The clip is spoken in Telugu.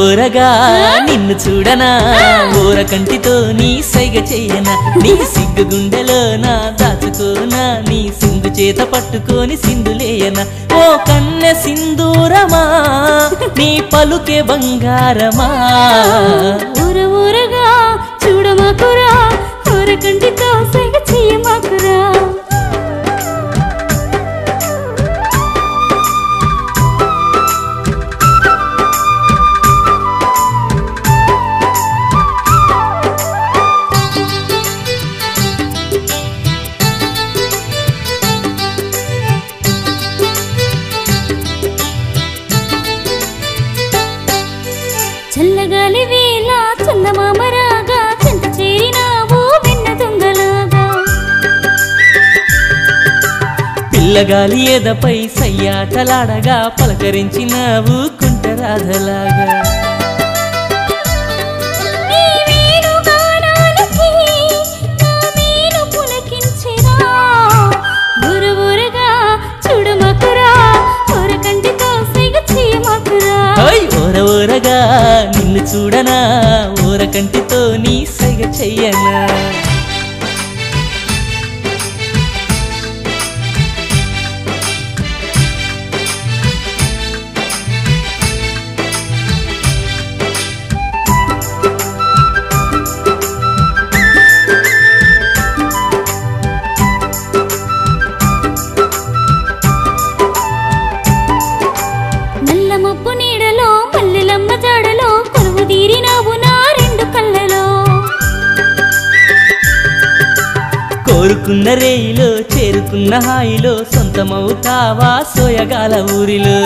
ఊరగా నిన్ను చూడనా ఊర కంటితో నీ సైగ చెయ్యనా నీ సిగ్గు గుండెలో నా దాచుకోనా నీ సింధు చేత పట్టుకొని సింధులేయనా ఓ కన్నె సింధూరమా నీ పలుకే బంగారమా ఊరగా చూడమాకురా ఊర కంటితో సైగ చెయ్యమాకురా చల్లగాలి వేళ చందమామరాగా చెంత చేరినావు వెన్న దొంగలాగా పిల్లగాలి ఎదపై సయ్యాటలాడగా పలకరించినావు కుంటరాధలాగా ఊరగా నిన్ను చూడనా ఊర కంటితో నీ సైగ చెయ్యనా నల్ల మబ్బు నీడలో పల్లెలమ్మ జాడలో కొలువు తీరినావు నా రెండు కళ్ళలో కోరుకున్న రేయిలో చేరుకున్న హాయిలో సొంతమవుతావా సోయగాల ఊరిలో